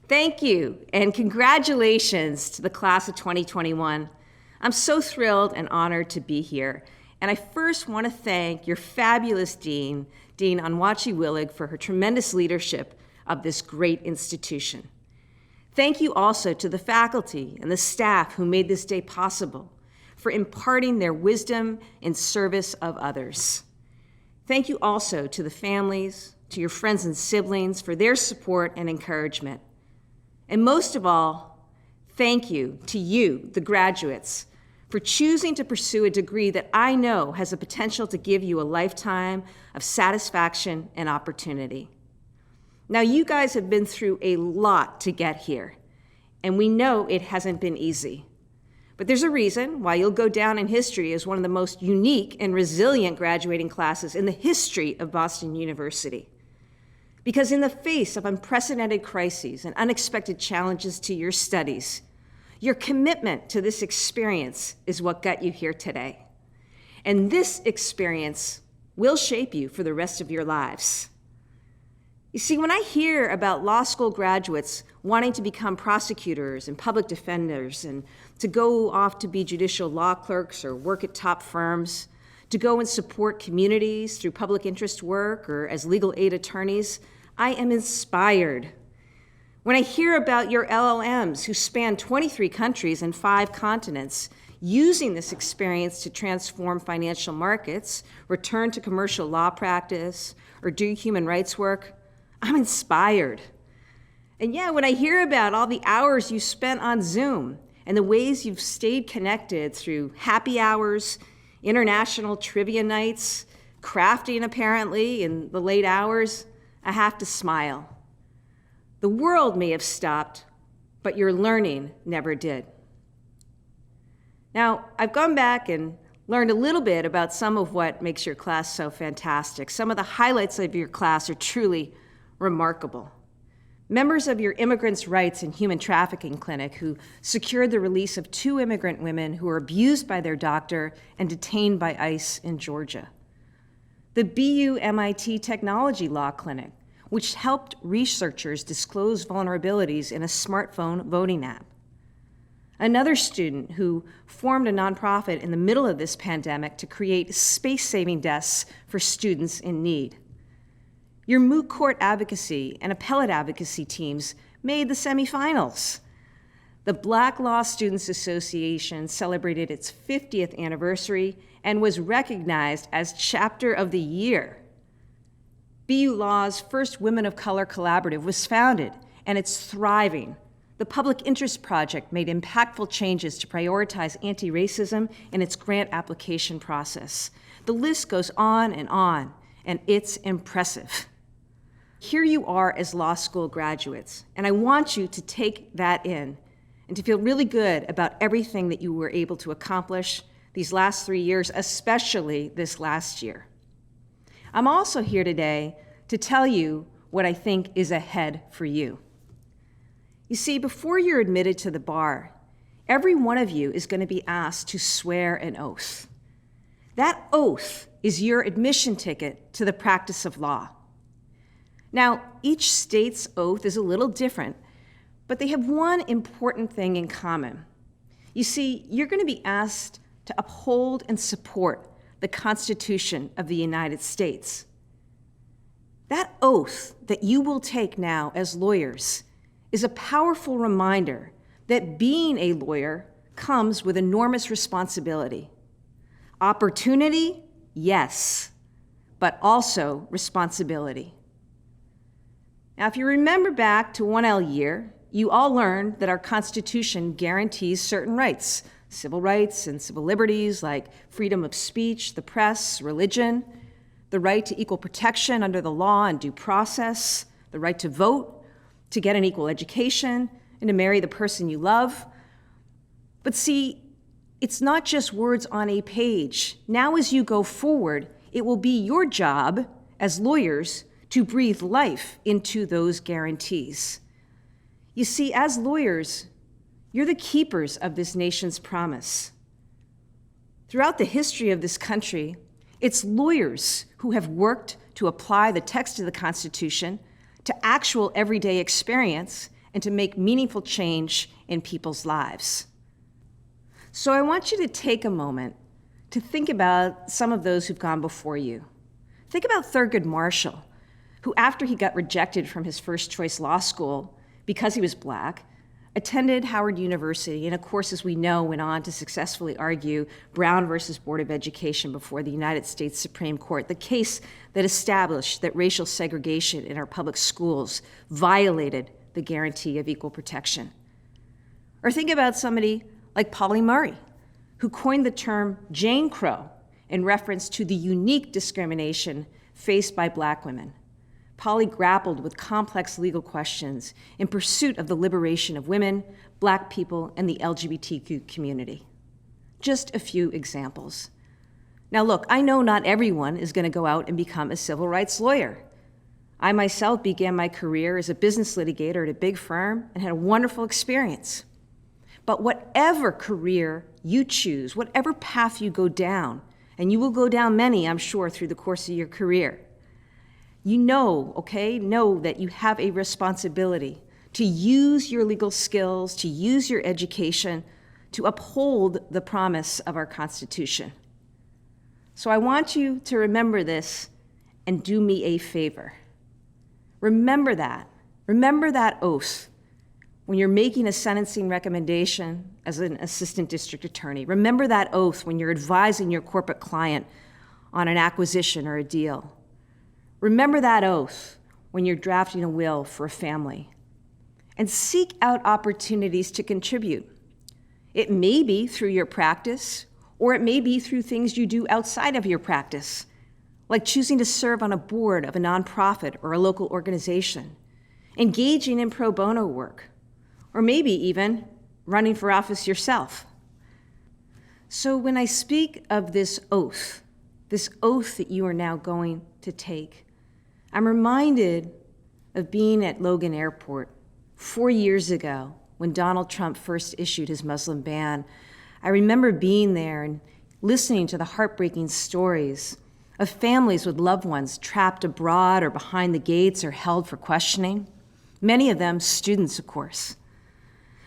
Thank you, and congratulations to the class of 2021. I'm so thrilled and honored to be here. And I first want to thank your fabulous Dean Onwuachi Willig, for her tremendous leadership of this great institution. Thank you also to the faculty and the staff who made this day possible, for imparting their wisdom in service of others. Thank you also to the families, to your friends and siblings for their support and encouragement. And most of all, thank you to you, the graduates, for choosing to pursue a degree that I know has the potential to give you a lifetime of satisfaction and opportunity. Now, you guys have been through a lot to get here, and we know it hasn't been easy. But there's a reason why you'll go down in history as one of the most unique and resilient graduating classes in the history of Boston University. Because in the face of unprecedented crises and unexpected challenges to your studies, your commitment to this experience is what got you here today. And this experience will shape you for the rest of your lives. You see, when I hear about law school graduates wanting to become prosecutors and public defenders and to go off to be judicial law clerks or work at top firms, to go and support communities through public interest work or as legal aid attorneys, I am inspired. When I hear about your LLMs who span 23 countries and 5 continents, using this experience to transform financial markets, return to commercial law practice, or do human rights work, I'm inspired. And yeah, when I hear about all the hours you spent on Zoom and the ways you've stayed connected through happy hours, international trivia nights, crafting apparently in the late hours, I have to smile. The world may have stopped, but your learning never did. Now, I've gone back and learned a little bit about some of what makes your class so fantastic. Some of the highlights of your class are truly remarkable. Members of your Immigrants' Rights and Human Trafficking Clinic who secured the release of 2 immigrant women who were abused by their doctor and detained by ICE in Georgia. The BU MIT Technology Law Clinic, which helped researchers disclose vulnerabilities in a smartphone voting app. Another student who formed a nonprofit in the middle of this pandemic to create space-saving desks for students in need. Your moot court advocacy and appellate advocacy teams made the semifinals. The Black Law Students Association celebrated its 50th anniversary and was recognized as Chapter of the Year. BU Law's first Women of Color Collaborative was founded, and it's thriving. The Public Interest Project made impactful changes to prioritize anti-racism in its grant application process. The list goes on, and it's impressive. Here you are as law school graduates, and I want you to take that in and to feel really good about everything that you were able to accomplish these last 3 years, especially this last year. I'm also here today to tell you what I think is ahead for you. You see, before you're admitted to the bar, every one of you is going to be asked to swear an oath. That oath is your admission ticket to the practice of law. Now, each state's oath is a little different, but they have one important thing in common. You see, you're going to be asked to uphold and support the Constitution of the United States. That oath that you will take now as lawyers is a powerful reminder that being a lawyer comes with enormous responsibility. Opportunity, yes, but also responsibility. Now, if you remember back to 1L year, you all learned that our Constitution guarantees certain rights, civil rights and civil liberties like freedom of speech, the press, religion, the right to equal protection under the law and due process, the right to vote, to get an equal education, and to marry the person you love. But see, it's not just words on a page. Now as you go forward, it will be your job as lawyers to breathe life into those guarantees. You see, as lawyers, you're the keepers of this nation's promise. Throughout the history of this country, it's lawyers who have worked to apply the text of the Constitution to actual everyday experience and to make meaningful change in people's lives. So I want you to take a moment to think about some of those who've gone before you. Think about Thurgood Marshall, who after he got rejected from his first choice law school because he was Black, attended Howard University, and of course, as we know, went on to successfully argue Brown versus Board of Education before the United States Supreme Court, the case that established that racial segregation in our public schools violated the guarantee of equal protection. Or think about somebody like Pauli Murray, who coined the term Jane Crow in reference to the unique discrimination faced by Black women. Pauli grappled with complex legal questions in pursuit of the liberation of women, Black people, and the LGBTQ community. Just a few examples. Now look, I know not everyone is going to go out and become a civil rights lawyer. I myself began my career as a business litigator at a big firm and had a wonderful experience. But whatever career you choose, whatever path you go down, and you will go down many, I'm sure, through the course of your career, you know that you have a responsibility to use your legal skills, to use your education, to uphold the promise of our Constitution. So I want you to remember this and do me a favor. Remember that. Remember that oath when you're making a sentencing recommendation as an assistant district attorney. Remember that oath when you're advising your corporate client on an acquisition or a deal. Remember that oath when you're drafting a will for a family. And seek out opportunities to contribute. It may be through your practice, or it may be through things you do outside of your practice, like choosing to serve on a board of a nonprofit or a local organization, engaging in pro bono work, or maybe even running for office yourself. So when I speak of this oath that you are now going to take, I'm reminded of being at Logan Airport 4 years ago when Donald Trump first issued his Muslim ban. I remember being there and listening to the heartbreaking stories of families with loved ones trapped abroad or behind the gates or held for questioning, many of them students, of course.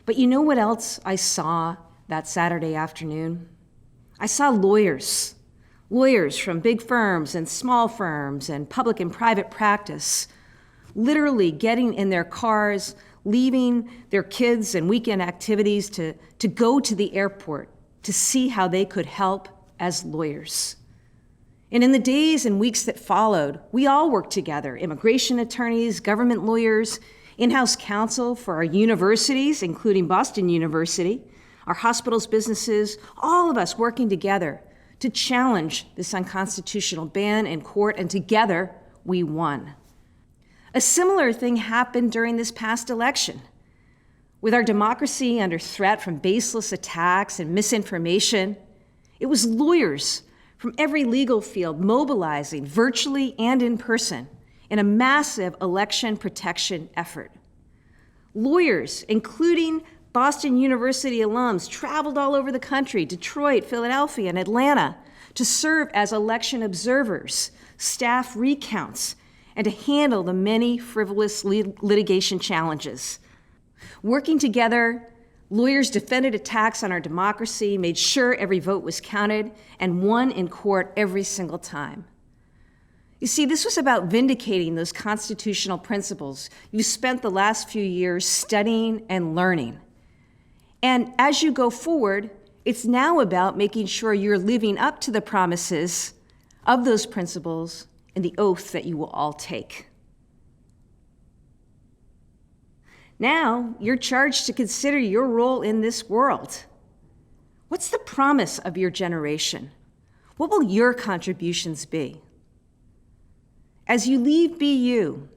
But you know what else I saw that Saturday afternoon? I saw lawyers from big firms and small firms and public and private practice, literally getting in their cars, leaving their kids and weekend activities to go to the airport to see how they could help as lawyers. And in the days and weeks that followed, we all worked together, immigration attorneys, government lawyers, in-house counsel for our universities, including Boston University, our hospitals, businesses, all of us working together to challenge this unconstitutional ban in court, and together we won. A similar thing happened during this past election. With our democracy under threat from baseless attacks and misinformation, it was lawyers from every legal field mobilizing virtually and in person in a massive election protection effort. Lawyers, including Boston University alums, traveled all over the country, Detroit, Philadelphia, and Atlanta, to serve as election observers, staff recounts, and to handle the many frivolous litigation challenges. Working together, lawyers defended attacks on our democracy, made sure every vote was counted, and won in court every single time. You see, this was about vindicating those constitutional principles you spent the last few years studying and learning. And as you go forward, it's now about making sure you're living up to the promises of those principles and the oath that you will all take. Now, you're charged to consider your role in this world. What's the promise of your generation? What will your contributions be? As you leave BU,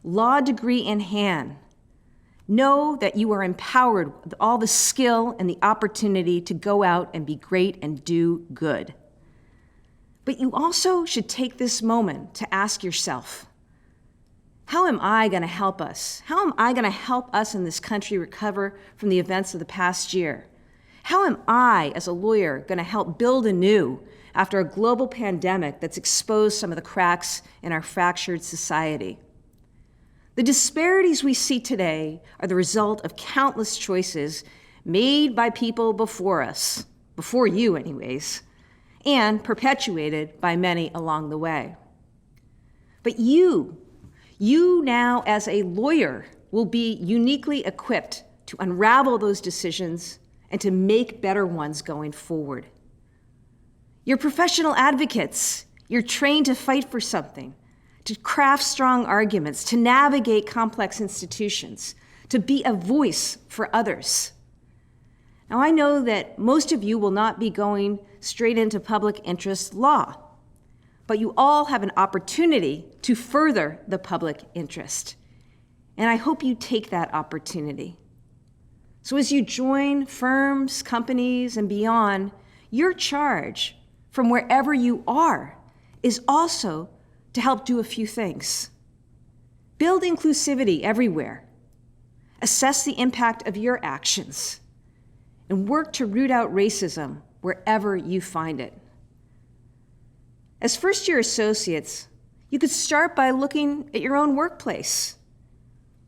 law degree in hand, know that you are empowered with all the skill and the opportunity to go out and be great and do good. But you also should take this moment to ask yourself, how am I going to help us? How am I going to help us in this country recover from the events of the past year? How am I, as a lawyer, going to help build anew after a global pandemic that's exposed some of the cracks in our fractured society? The disparities we see today are the result of countless choices made by people before us, before you anyways, and perpetuated by many along the way. But you now as a lawyer will be uniquely equipped to unravel those decisions and to make better ones going forward. You're professional advocates. You're trained to fight for something, to craft strong arguments, to navigate complex institutions, to be a voice for others. Now, I know that most of you will not be going straight into public interest law, but you all have an opportunity to further the public interest. And I hope you take that opportunity. So as you join firms, companies, and beyond, your charge from wherever you are is also to help do a few things. Build inclusivity everywhere. Assess the impact of your actions. And work to root out racism wherever you find it. As first-year associates, you could start by looking at your own workplace.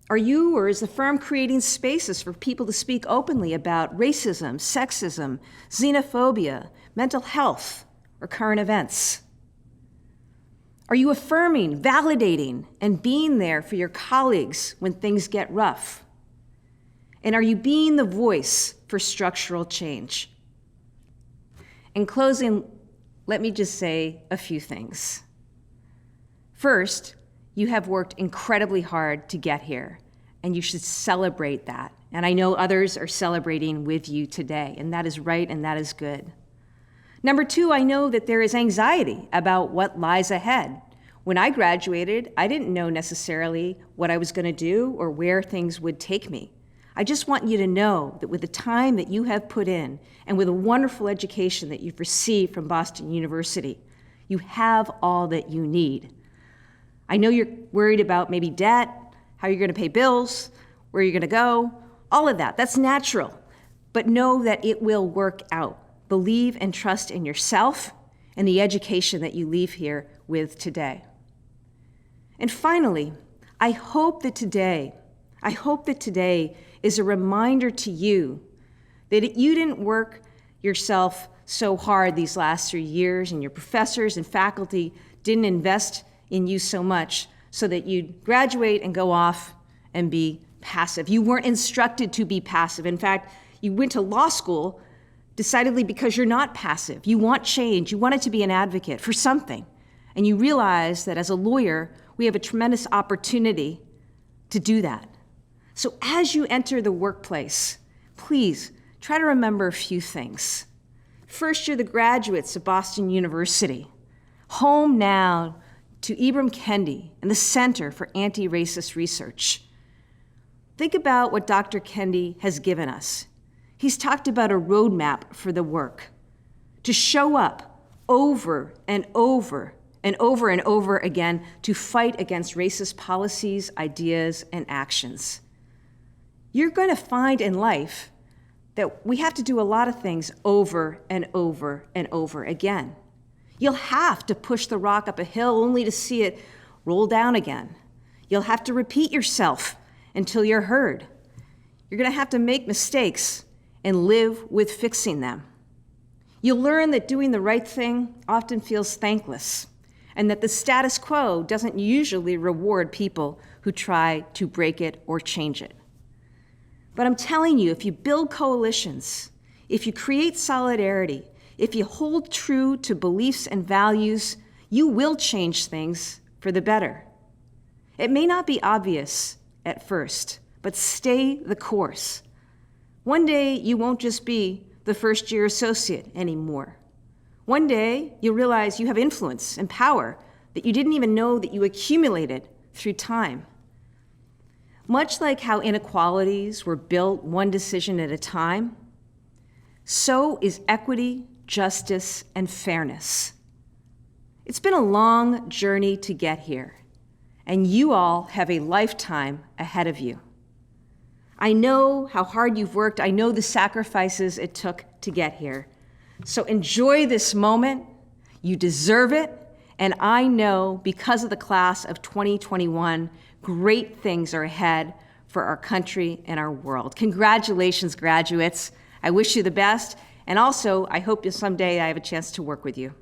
Are you or is the firm creating spaces for people to speak openly about racism, sexism, xenophobia, mental health, or current events? Are you affirming, validating, and being there for your colleagues when things get rough? And are you being the voice for structural change? In closing, let me just say a few things. First, you have worked incredibly hard to get here, and you should celebrate that. And I know others are celebrating with you today, and that is right and that is good. Number two, I know that there is anxiety about what lies ahead. When I graduated, I didn't know necessarily what I was going to do or where things would take me. I just want you to know that with the time that you have put in and with a wonderful education that you've received from Boston University, you have all that you need. I know you're worried about maybe debt, how you're going to pay bills, where you're going to go, all of that. That's natural. But know that it will work out. Believe and trust in yourself and the education that you leave here with today. And finally, I hope that today is a reminder to you that you didn't work yourself so hard these last 3 years, and your professors and faculty didn't invest in you so much so that you'd graduate and go off and be passive. You weren't instructed to be passive. In fact, you went to law school decidedly because you're not passive. You want change. You wanted to be an advocate for something. And you realize that as a lawyer, we have a tremendous opportunity to do that. So as you enter the workplace, please try to remember a few things. First, you're the graduates of Boston University, home now to Ibram Kendi and the Center for Anti-Racist Research. Think about what Dr. Kendi has given us. He's talked about a roadmap for the work, to show up over and over and over and over again to fight against racist policies, ideas, and actions. You're going to find in life that we have to do a lot of things over and over and over again. You'll have to push the rock up a hill only to see it roll down again. You'll have to repeat yourself until you're heard. You're going to have to make mistakes and live with fixing them. You'll learn that doing the right thing often feels thankless, and that the status quo doesn't usually reward people who try to break it or change it. But I'm telling you, if you build coalitions, if you create solidarity, if you hold true to beliefs and values, you will change things for the better. It may not be obvious at first, but stay the course. One day, you won't just be the first-year associate anymore. One day, you'll realize you have influence and power that you didn't even know that you accumulated through time. Much like how inequalities were built one decision at a time, so is equity, justice, and fairness. It's been a long journey to get here, and you all have a lifetime ahead of you. I know how hard you've worked. I know the sacrifices it took to get here. So enjoy this moment. You deserve it. And I know because of the class of 2021, Great things are ahead for our country and our world. Congratulations, graduates. I wish you the best, and also I hope someday I have a chance to work with you.